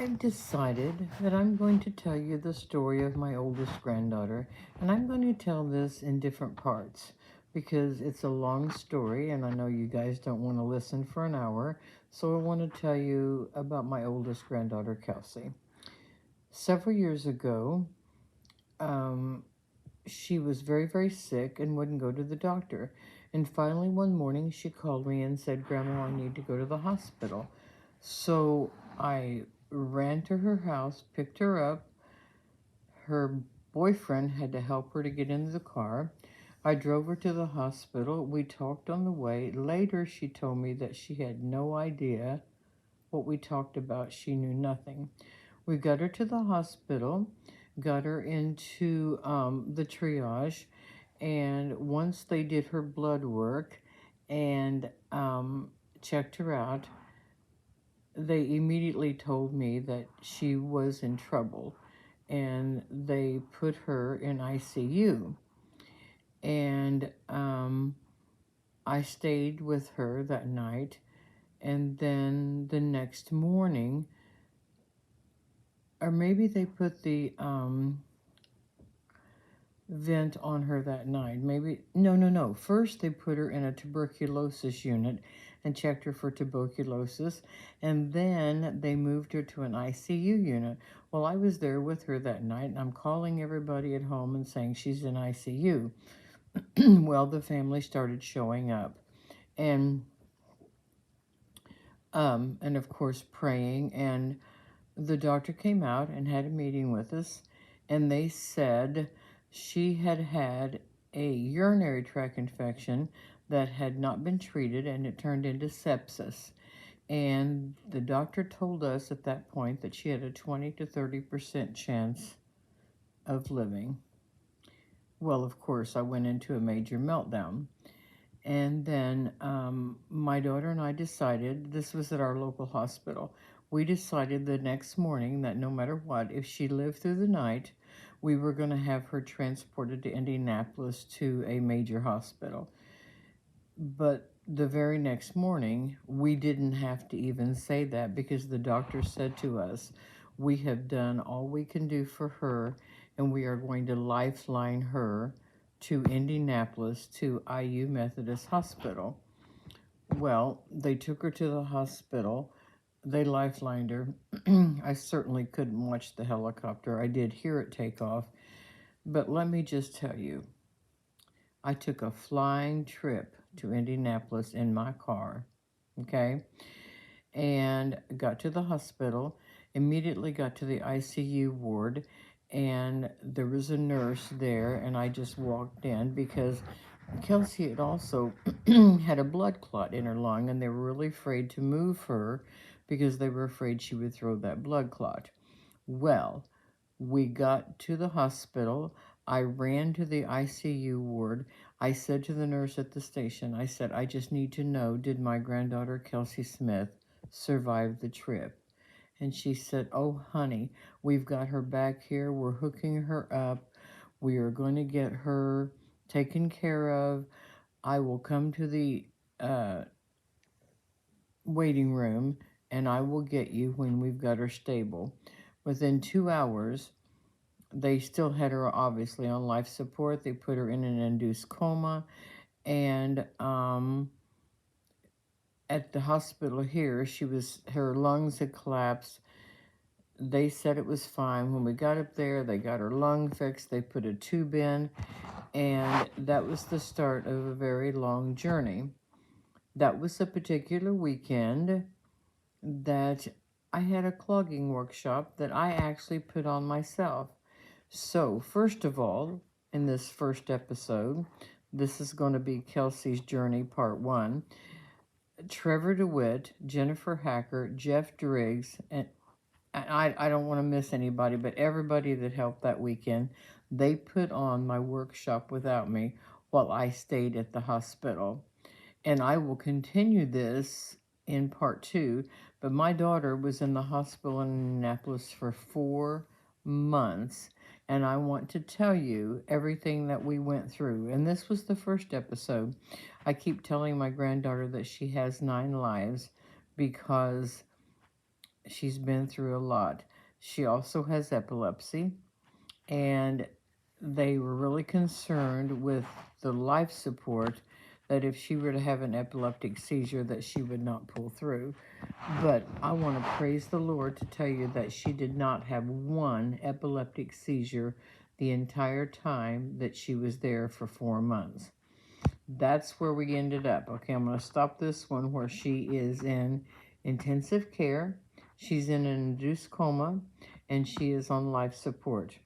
I've decided that I'm going to tell you the story of my oldest granddaughter, and I'm going to tell this in different parts because it's a long story, and I know you guys don't want to listen for an hour, so I want to tell you about my oldest granddaughter, Kelsey. Several years ago, um, she was very, very sick and wouldn't go to the doctor. And finally, one morning, she called me and said, Grandma, I need to go to the hospital. So I ran to her house, picked her up. Her boyfriend had to help her to get into the car. I drove her to the hospital. We talked on the way. Later, she told me that she had no idea what we talked about. She knew nothing. We got her to the hospital, got her into the triage, and once they did her blood work and checked her out, they immediately told me that she was in trouble, and they put her in ICU. And I stayed with her that night, and then the next morning, or maybe they put the vent on her that night. Maybe, no. First, they put her in a tuberculosis unit and checked her for tuberculosis, and then they moved her to an ICU unit. Well, I was there with her that night, and I'm calling everybody at home and saying she's in ICU. Well, the family started showing up, and and of course praying, and the doctor came out and had a meeting with us, and they said she had had a urinary tract infection that had not been treated, and it turned into sepsis. And the doctor told us at that point that she had a 20 to 30% chance of living. Well, of course, I went into a major meltdown. And then my daughter and I decided, this was at our local hospital, we decided the next morning that no matter what, if she lived through the night, we were going to have her transported to Indianapolis to a major hospital. But the very next morning, we didn't have to even say that because the doctor said to us, we have done all we can do for her, and we are going to lifeline her to Indianapolis to IU Methodist Hospital. Well, they took her to the hospital. They lifelined her. I certainly couldn't watch the helicopter. I did hear it take off. But let me just tell you, I took a flying trip to Indianapolis in my car, okay? And got to the hospital, immediately got to the ICU ward, and there was a nurse there, and I just walked in because Kelsey had also had a blood clot in her lung, and they were really afraid to move her because they were afraid she would throw that blood clot. Well, we got to the hospital. I ran to the ICU ward. I said to the nurse at the station, I said, I just need to know, did my granddaughter, Kelsey Smith, survive the trip? And she said, oh, honey, we've got her back here. We're hooking her up. We are going to get her taken care of. I will come to the waiting room, and I will get you when we've got her stable. Within 2 hours, they still had her obviously on life support. They put her in an induced coma, and at the hospital here, her lungs had collapsed. They said it was fine. When we got up there, they got her lung fixed. They put a tube in, and that was the start of a very long journey. That was a particular weekend that I had a clogging workshop that I actually put on myself. So, first of all, in this first episode, this is going to be Kelsey's Journey Part 1. Trevor DeWitt, Jennifer Hacker, Jeff Driggs, and I don't want to miss anybody, but everybody that helped that weekend, they put on my workshop without me while I stayed at the hospital. And I will continue this in part 2, but my daughter was in the hospital in Indianapolis for 4 months, and I want to tell you everything that we went through. And this was the first episode. I keep telling my granddaughter that she has 9 lives because She's been through a lot. She also has epilepsy, and they were really concerned with the life support, that if she were to have an epileptic seizure that she would not pull through. But I want to praise the Lord to tell you that she did not have one epileptic seizure the entire time that she was there for 4 months. That's where we ended up. Okay, I'm going to stop this one where she is in intensive care. She's in an induced coma, and she is on life support.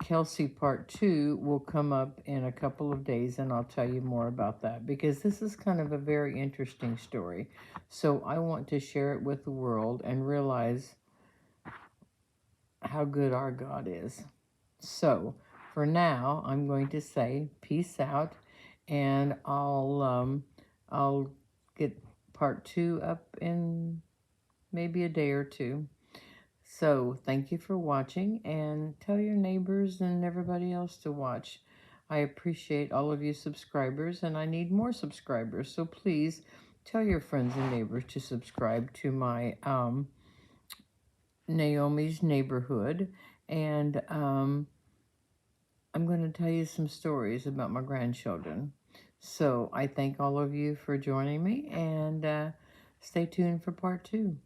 Kelsey part 2 will come up in a couple of days, and I'll tell you more about that, because this is kind of a very interesting story. So I want to share it with the world and realize how good our God is. So for now, I'm going to say peace out, and I'll get part 2 up in maybe a day or two. So thank you for watching, and tell your neighbors and everybody else to watch. I appreciate all of you subscribers, and I need more subscribers. So please tell your friends and neighbors to subscribe to my Naomi's Neighborhood. And I'm going to tell you some stories about my grandchildren. So I thank all of you for joining me, and stay tuned for part 2.